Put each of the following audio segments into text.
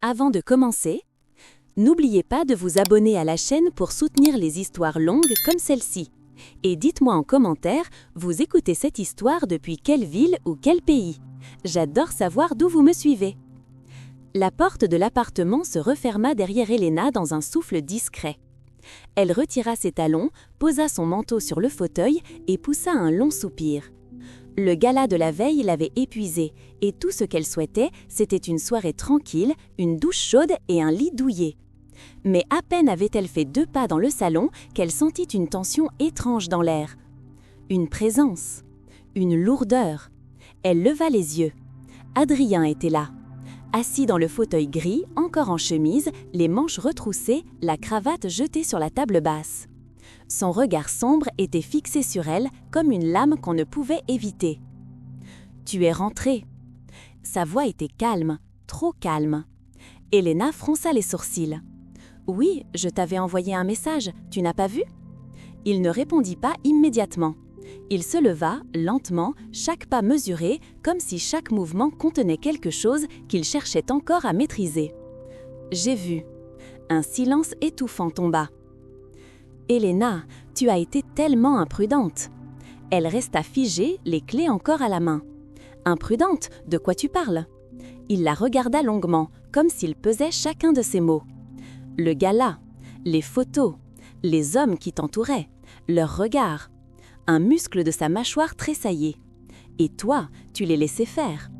Avant de commencer, n'oubliez pas de vous abonner à la chaîne pour soutenir les histoires longues comme celle-ci. Et dites-moi en commentaire, vous écoutez cette histoire depuis quelle ville ou quel pays? J'adore savoir d'où vous me suivez. La porte de l'appartement se referma derrière Elena dans un souffle discret. Elle retira ses talons, posa son manteau sur le fauteuil et poussa un long soupir. Le gala de la veille l'avait épuisée, et tout ce qu'elle souhaitait, c'était une soirée tranquille, une douche chaude et un lit douillet. Mais à peine avait-elle fait 2 pas dans le salon qu'elle sentit une tension étrange dans l'air. Une présence, une lourdeur. Elle leva les yeux. Adrien était là. Assis dans le fauteuil gris, encore en chemise, les manches retroussées, la cravate jetée sur la table basse. Son regard sombre était fixé sur elle comme une lame qu'on ne pouvait éviter. « Tu es rentrée !» Sa voix était calme, trop calme. Elena fronça les sourcils. « Oui, je t'avais envoyé un message, tu n'as pas vu ?» Il ne répondit pas immédiatement. Il se leva, lentement, chaque pas mesuré, comme si chaque mouvement contenait quelque chose qu'il cherchait encore à maîtriser. « J'ai vu. » Un silence étouffant tomba. « Elena, tu as été tellement imprudente. » Elle resta figée, les clés encore à la main. « Imprudente, de quoi tu parles ?» Il la regarda longuement, comme s'il pesait chacun de ses mots. Le gala, les photos, les hommes qui t'entouraient, leurs regards. Un muscle de sa mâchoire tressaillait. Et toi, tu les laissais faire.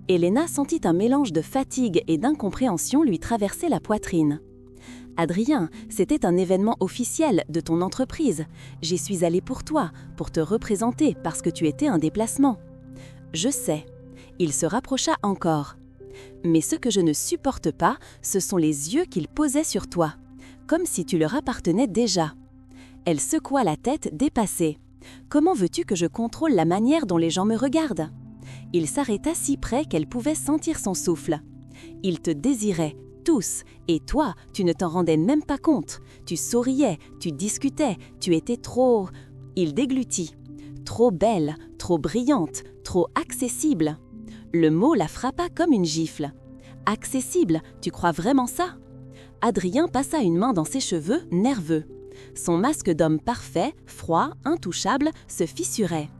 Elena sentit un mélange de fatigue et d'incompréhension lui traverser la poitrine. Adrien, c'était un événement officiel de ton entreprise. J'y suis allée pour toi, pour te représenter parce que tu étais un déplacement. Je sais. Il se rapprocha encore. Mais ce que je ne supporte pas, ce sont les yeux qu'il posait sur toi, comme si tu leur appartenais déjà. Elle secoua la tête dépassée. Comment veux-tu que je contrôle la manière dont les gens me regardent? Il s'arrêta si près qu'elle pouvait sentir son souffle. Ils te désiraient, tous, et toi, tu ne t'en rendais même pas compte. Tu souriais, tu discutais, tu étais trop... Il déglutit. Trop belle, trop brillante, trop accessible. Le mot la frappa comme une gifle. Accessible, tu crois vraiment ça? Adrien passa une main dans ses cheveux, nerveux. Son masque d'homme parfait, froid, intouchable, se fissurait.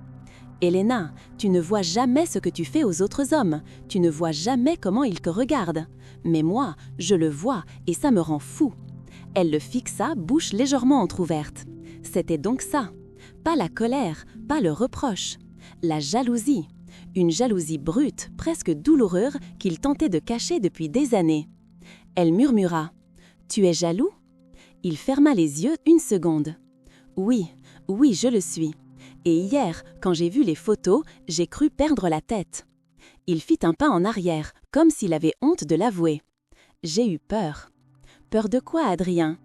Elena, tu ne vois jamais ce que tu fais aux autres hommes. Tu ne vois jamais comment ils te regardent. Mais moi, je le vois et ça me rend fou. Elle le fixa, bouche légèrement entr'ouverte. C'était donc ça. Pas la colère, pas le reproche. La jalousie. Une jalousie brute, presque douloureuse, qu'il tentait de cacher depuis des années. Elle murmura. « Tu es jaloux ?» Il ferma les yeux une seconde. « Oui, oui, je le suis. Et hier, quand j'ai vu les photos, j'ai cru perdre la tête. » Il fit un pas en arrière, comme s'il avait honte de l'avouer. « J'ai eu peur. » « Peur de quoi, Adrien ?»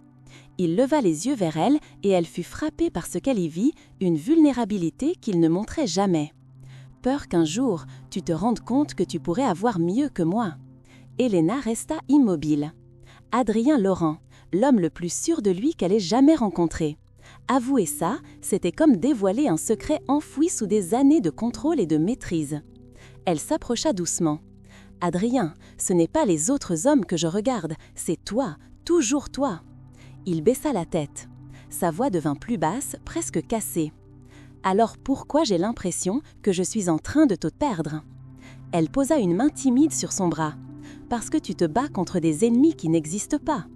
Il leva les yeux vers elle et elle fut frappée par ce qu'elle y vit, une vulnérabilité qu'il ne montrait jamais. « Peur qu'un jour, tu te rendes compte que tu pourrais avoir mieux que moi. » Elena resta immobile. Adrien Laurent, l'homme le plus sûr de lui qu'elle ait jamais rencontré. Avouer ça, c'était comme dévoiler un secret enfoui sous des années de contrôle et de maîtrise. Elle s'approcha doucement. « Adrien, ce n'est pas les autres hommes que je regarde, c'est toi, toujours toi. » Il baissa la tête. Sa voix devint plus basse, presque cassée. « Alors pourquoi j'ai l'impression que je suis en train de te perdre ?» Elle posa une main timide sur son bras. « Parce que tu te bats contre des ennemis qui n'existent pas. »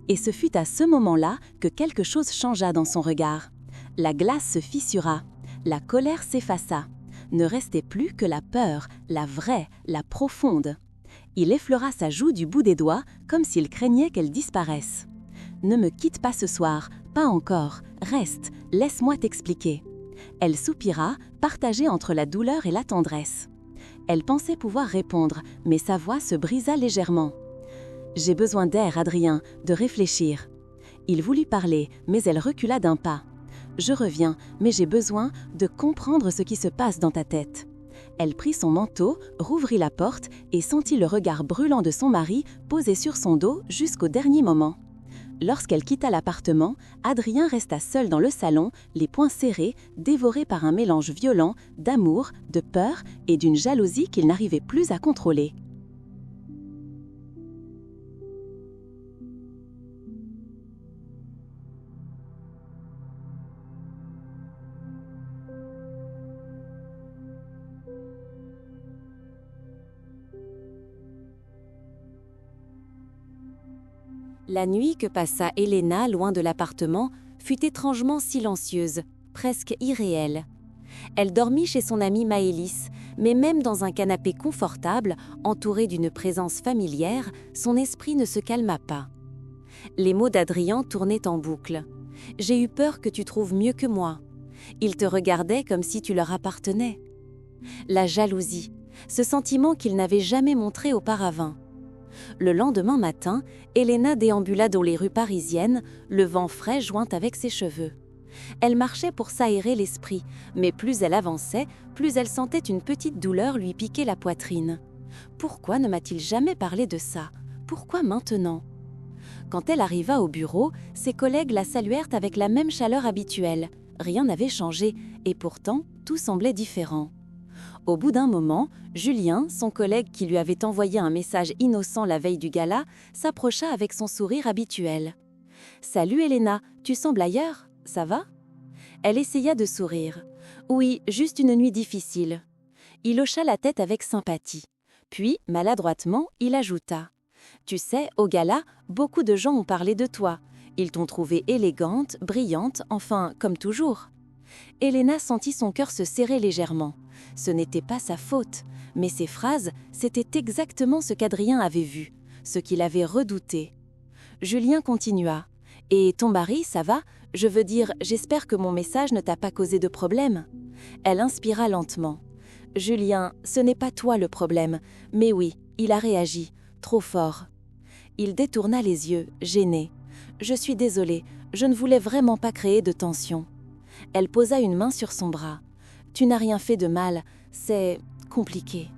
Et ce fut à ce moment-là que quelque chose changea dans son regard. La glace se fissura, la colère s'effaça. Ne restait plus que la peur, la vraie, la profonde. Il effleura sa joue du bout des doigts, comme s'il craignait qu'elle disparaisse. « Ne me quitte pas ce soir, pas encore, reste, laisse-moi t'expliquer. » Elle soupira, partagée entre la douleur et la tendresse. Elle pensait pouvoir répondre, mais sa voix se brisa légèrement. « J'ai besoin d'air, Adrien, de réfléchir. » Il voulut parler, mais elle recula d'un pas. « Je reviens, mais j'ai besoin de comprendre ce qui se passe dans ta tête. » Elle prit son manteau, rouvrit la porte et sentit le regard brûlant de son mari posé sur son dos jusqu'au dernier moment. Lorsqu'elle quitta l'appartement, Adrien resta seul dans le salon, les poings serrés, dévoré par un mélange violent d'amour, de peur et d'une jalousie qu'il n'arrivait plus à contrôler. La nuit que passa Elena loin de l'appartement fut étrangement silencieuse, presque irréelle. Elle dormit chez son amie Maëlys, mais même dans un canapé confortable, entouré d'une présence familière, son esprit ne se calma pas. Les mots d'Adrien tournaient en boucle. « J'ai eu peur que tu trouves mieux que moi. » Ils te regardaient comme si tu leur appartenais. La jalousie, ce sentiment qu'il n'avait jamais montré auparavant. Le lendemain matin, Elena déambula dans les rues parisiennes, le vent frais joint avec ses cheveux. Elle marchait pour s'aérer l'esprit, mais plus elle avançait, plus elle sentait une petite douleur lui piquer la poitrine. Pourquoi ne m'a-t-il jamais parlé de ça? Pourquoi maintenant? Quand elle arriva au bureau, ses collègues la saluèrent avec la même chaleur habituelle. Rien n'avait changé, et pourtant, tout semblait différent. Au bout d'un moment, Julien, son collègue qui lui avait envoyé un message innocent la veille du gala, s'approcha avec son sourire habituel. « Salut Elena, tu sembles ailleurs, ça va ?» Elle essaya de sourire. « Oui, juste une nuit difficile. » Il hocha la tête avec sympathie. Puis, maladroitement, il ajouta. « Tu sais, au gala, beaucoup de gens ont parlé de toi. Ils t'ont trouvée élégante, brillante, enfin, comme toujours. » Elena sentit son cœur se serrer légèrement. Ce n'était pas sa faute, mais ces phrases, c'était exactement ce qu'Adrien avait vu, ce qu'il avait redouté. Julien continua. « Et ton mari, ça va? Je veux dire, j'espère que mon message ne t'a pas causé de problème. » Elle inspira lentement. « Julien, ce n'est pas toi le problème, mais oui, il a réagi, trop fort. » Il détourna les yeux, gêné. « Je suis désolée, je ne voulais vraiment pas créer de tension. » Elle posa une main sur son bras. « Tu n'as rien fait de mal, c'est compliqué. »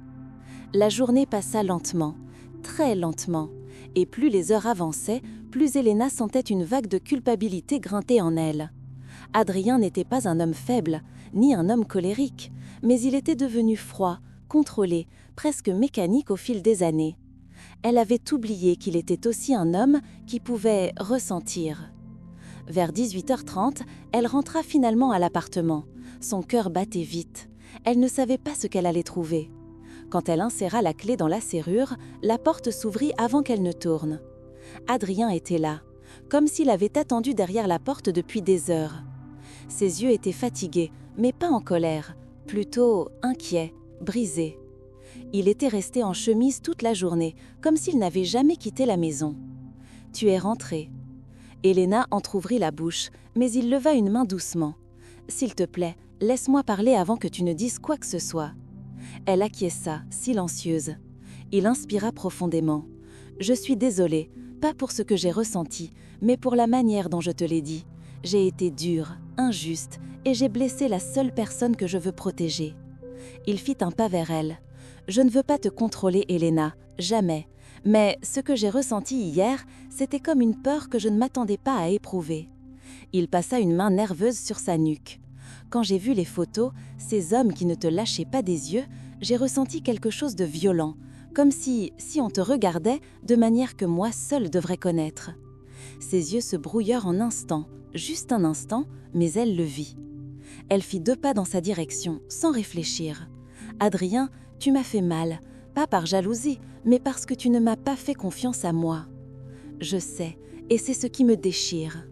La journée passa lentement, très lentement, et plus les heures avançaient, plus Elena sentait une vague de culpabilité grinter en elle. Adrien n'était pas un homme faible, ni un homme colérique, mais il était devenu froid, contrôlé, presque mécanique au fil des années. Elle avait oublié qu'il était aussi un homme qui pouvait ressentir. Vers 18h30, elle rentra finalement à l'appartement. Son cœur battait vite. Elle ne savait pas ce qu'elle allait trouver. Quand elle inséra la clé dans la serrure, la porte s'ouvrit avant qu'elle ne tourne. Adrien était là, comme s'il avait attendu derrière la porte depuis des heures. Ses yeux étaient fatigués, mais pas en colère, plutôt inquiets, brisés. Il était resté en chemise toute la journée, comme s'il n'avait jamais quitté la maison. « Tu es rentrée. » Elena entr'ouvrit la bouche, mais il leva une main doucement. « S'il te plaît, laisse-moi parler avant que tu ne dises quoi que ce soit. » Elle acquiesça, silencieuse. Il inspira profondément. « Je suis désolée, pas pour ce que j'ai ressenti, mais pour la manière dont je te l'ai dit. J'ai été dure, injuste, et j'ai blessé la seule personne que je veux protéger. » Il fit un pas vers elle. « Je ne veux pas te contrôler, Elena, jamais. Mais ce que j'ai ressenti hier, c'était comme une peur que je ne m'attendais pas à éprouver. » Il passa une main nerveuse sur sa nuque. « Quand j'ai vu les photos, ces hommes qui ne te lâchaient pas des yeux, j'ai ressenti quelque chose de violent, comme si on te regardait de manière que moi seule devrais connaître. » Ses yeux se brouillèrent en instant, juste un instant, mais elle le vit. Elle fit 2 pas dans sa direction, sans réfléchir. « Adrien, tu m'as fait mal, pas par jalousie, mais parce que tu ne m'as pas fait confiance à moi. » « Je sais, et c'est ce qui me déchire. »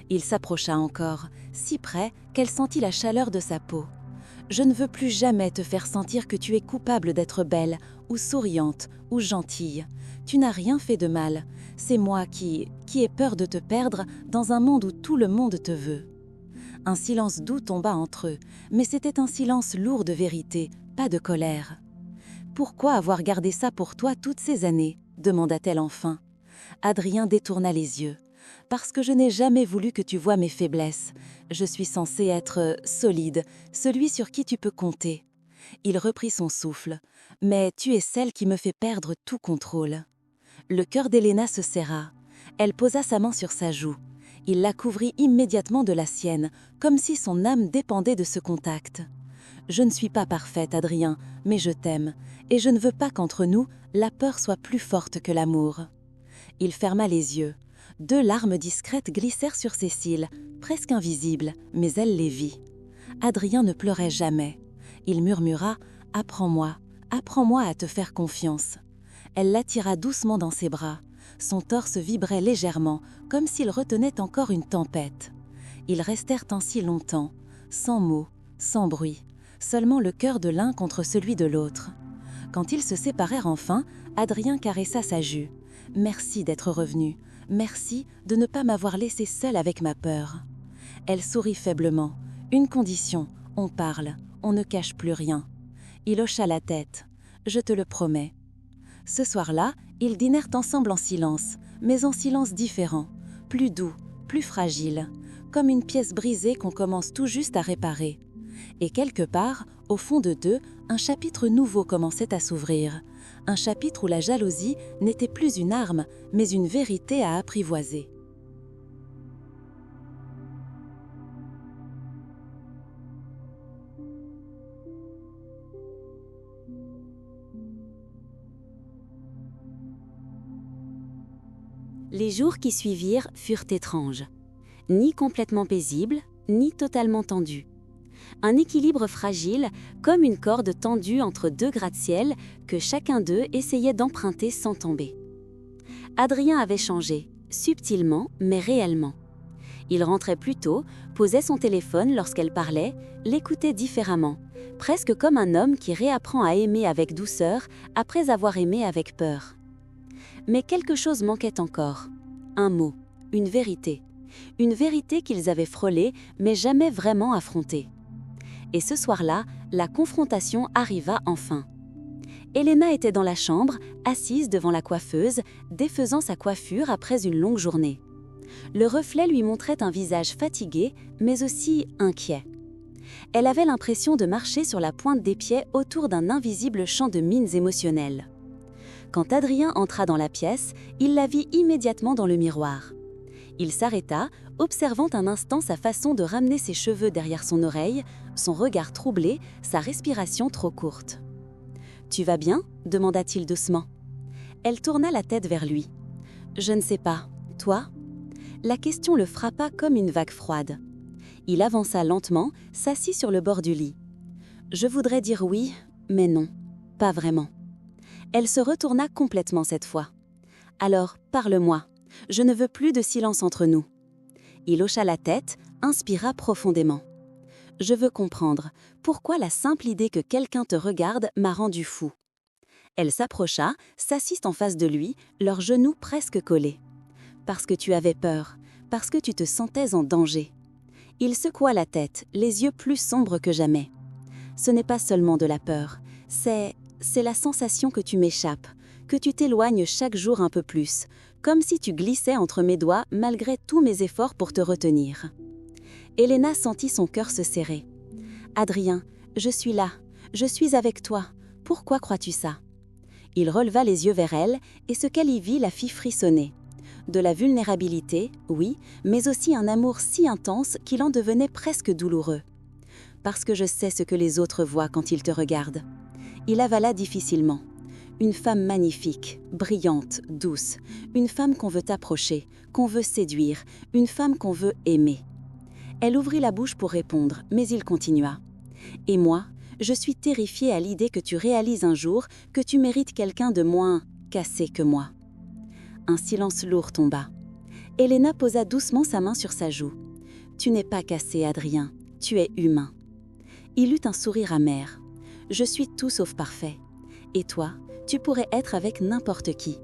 Il s'approcha encore, si près qu'elle sentit la chaleur de sa peau. « Je ne veux plus jamais te faire sentir que tu es coupable d'être belle, ou souriante, ou gentille. Tu n'as rien fait de mal. C'est moi qui ai peur de te perdre dans un monde où tout le monde te veut. » Un silence doux tomba entre eux, mais c'était un silence lourd de vérité, pas de colère. « Pourquoi avoir gardé ça pour toi toutes ces années ?» demanda-t-elle enfin. Adrien détourna les yeux. « Parce que je n'ai jamais voulu que tu voies mes faiblesses. Je suis censé être solide, celui sur qui tu peux compter. » Il reprit son souffle. « Mais tu es celle qui me fait perdre tout contrôle. » Le cœur d'Elena se serra. Elle posa sa main sur sa joue. Il la couvrit immédiatement de la sienne, comme si son âme dépendait de ce contact. « Je ne suis pas parfaite, Adrien, mais je t'aime, et je ne veux pas qu'entre nous, la peur soit plus forte que l'amour. » Il ferma les yeux. 2 larmes discrètes glissèrent sur ses cils, presque invisibles, mais elle les vit. Adrien ne pleurait jamais. Il murmura « Apprends-moi, apprends-moi à te faire confiance. » Elle l'attira doucement dans ses bras. Son torse vibrait légèrement, comme s'il retenait encore une tempête. Ils restèrent ainsi longtemps, sans mots, sans bruit, seulement le cœur de l'un contre celui de l'autre. Quand ils se séparèrent enfin, Adrien caressa sa Jus. « Merci d'être revenu. Merci de ne pas m'avoir laissé seule avec ma peur. » Elle sourit faiblement. « Une condition, on parle, on ne cache plus rien. » Il hocha la tête. « Je te le promets. » Ce soir-là, ils dînèrent ensemble en silence, mais en silence différent, plus doux, plus fragile, comme une pièce brisée qu'on commence tout juste à réparer. Et quelque part, au fond de d'eux, un chapitre nouveau commençait à s'ouvrir. Un chapitre où la jalousie n'était plus une arme, mais une vérité à apprivoiser. Les jours qui suivirent furent étranges. Ni complètement paisibles, ni totalement tendus. Un équilibre fragile, comme une corde tendue entre deux gratte-ciel que chacun d'eux essayait d'emprunter sans tomber. Adrien avait changé, subtilement mais réellement. Il rentrait plus tôt, posait son téléphone lorsqu'elle parlait, l'écoutait différemment, presque comme un homme qui réapprend à aimer avec douceur après avoir aimé avec peur. Mais quelque chose manquait encore. Un mot, une vérité. Une vérité qu'ils avaient frôlée mais jamais vraiment affrontée. Et ce soir-là, la confrontation arriva enfin. Elena était dans la chambre, assise devant la coiffeuse, défaisant sa coiffure après une longue journée. Le reflet lui montrait un visage fatigué, mais aussi inquiet. Elle avait l'impression de marcher sur la pointe des pieds autour d'un invisible champ de mines émotionnelles. Quand Adrien entra dans la pièce, il la vit immédiatement dans le miroir. Il s'arrêta, observant un instant sa façon de ramener ses cheveux derrière son oreille, son regard troublé, sa respiration trop courte. « Tu vas bien ?» demanda-t-il doucement. Elle tourna la tête vers lui. « Je ne sais pas. Toi ?» La question le frappa comme une vague froide. Il avança lentement, s'assit sur le bord du lit. « Je voudrais dire oui, mais non, pas vraiment. » Elle se retourna complètement cette fois. « Alors, parle-moi. Je ne veux plus de silence entre nous. » Il hocha la tête, inspira profondément. « Je veux comprendre pourquoi la simple idée que quelqu'un te regarde m'a rendu fou. » Elle s'approcha, s'assit en face de lui, leurs genoux presque collés. « Parce que tu avais peur, parce que tu te sentais en danger. » Il secoua la tête, les yeux plus sombres que jamais. « Ce n'est pas seulement de la peur, c'est la sensation que tu m'échappes, que tu t'éloignes chaque jour un peu plus, comme si tu glissais entre mes doigts malgré tous mes efforts pour te retenir. » Elena sentit son cœur se serrer. « Adrien, je suis là, je suis avec toi. Pourquoi crois-tu ça ?» Il releva les yeux vers elle et ce qu'elle y vit la fit frissonner. De la vulnérabilité, oui, mais aussi un amour si intense qu'il en devenait presque douloureux. « Parce que je sais ce que les autres voient quand ils te regardent. » Il avala difficilement. Une femme magnifique, brillante, douce. Une femme qu'on veut approcher, qu'on veut séduire. Une femme qu'on veut aimer. Elle ouvrit la bouche pour répondre, mais il continua. « Et moi, je suis terrifiée à l'idée que tu réalises un jour que tu mérites quelqu'un de moins cassé que moi. » Un silence lourd tomba. Elena posa doucement sa main sur sa joue. « Tu n'es pas cassé, Adrien. Tu es humain. » Il eut un sourire amer. « Je suis tout sauf parfait. Et toi, tu pourrais être avec n'importe qui.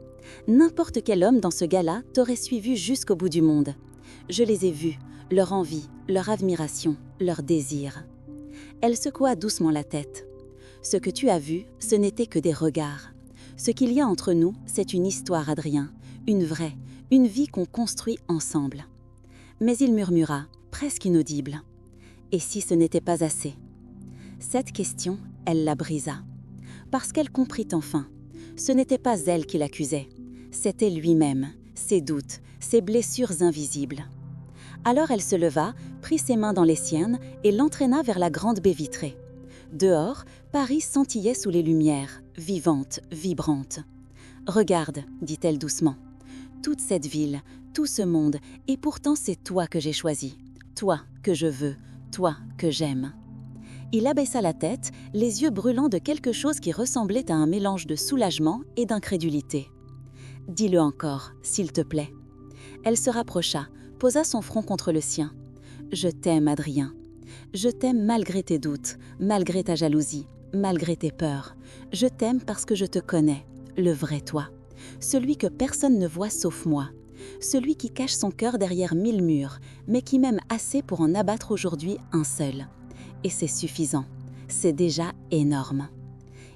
N'importe quel homme dans ce gala t'aurait suivi jusqu'au bout du monde. Je les ai vus, leur envie, leur admiration, leur désir. » Elle secoua doucement la tête. « Ce que tu as vu, ce n'était que des regards. Ce qu'il y a entre nous, c'est une histoire, Adrien, une vraie, une vie qu'on construit ensemble. » Mais il murmura, presque inaudible. « Et si ce n'était pas assez ?» Cette question, elle la brisa. Parce qu'elle comprit enfin. Ce n'était pas elle qui l'accusait. C'était lui-même, ses doutes, ses blessures invisibles. Alors elle se leva, prit ses mains dans les siennes et l'entraîna vers la grande baie vitrée. Dehors, Paris scintillait sous les lumières, vivante, vibrante. « Regarde, dit-elle doucement. Toute cette ville, tout ce monde, et pourtant c'est toi que j'ai choisi. Toi que je veux, toi que j'aime. » Il abaissa la tête, les yeux brûlants de quelque chose qui ressemblait à un mélange de soulagement et d'incrédulité. Dis-le encore, s'il te plaît. » Elle se rapprocha, posa son front contre le sien. « Je t'aime, Adrien. Je t'aime malgré tes doutes, malgré ta jalousie, malgré tes peurs. Je t'aime parce que je te connais, le vrai toi. Celui que personne ne voit sauf moi. Celui qui cache son cœur derrière 1000 murs, mais qui m'aime assez pour en abattre aujourd'hui un seul. Et c'est suffisant. C'est déjà énorme. »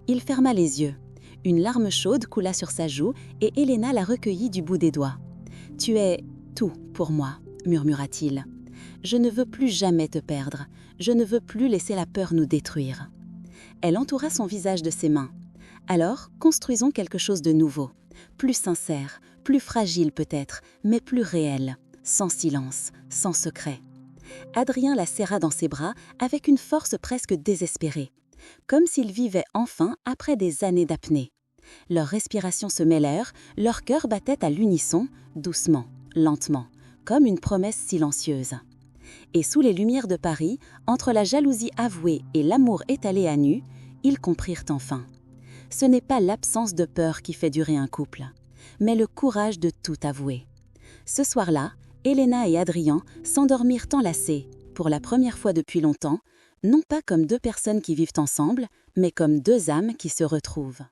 Il ferma les yeux. Une larme chaude coula sur sa joue et Elena la recueillit du bout des doigts. « Tu es tout pour moi, » murmura-t-il. « Je ne veux plus jamais te perdre. Je ne veux plus laisser la peur nous détruire. » Elle entoura son visage de ses mains. « Alors, construisons quelque chose de nouveau. Plus sincère, plus fragile peut-être, mais plus réel, sans silence, sans secret. » Adrien la serra dans ses bras avec une force presque désespérée, comme s'ils vivaient enfin après des années d'apnée. Leurs respirations se mêlèrent, leurs cœurs battaient à l'unisson, doucement, lentement, comme une promesse silencieuse. Et sous les lumières de Paris, entre la jalousie avouée et l'amour étalé à nu, ils comprirent enfin. Ce n'est pas l'absence de peur qui fait durer un couple, mais le courage de tout avouer. Ce soir-là, Elena et Adrien s'endormirent enlacés, pour la première fois depuis longtemps, non pas comme deux personnes qui vivent ensemble, mais comme deux âmes qui se retrouvent.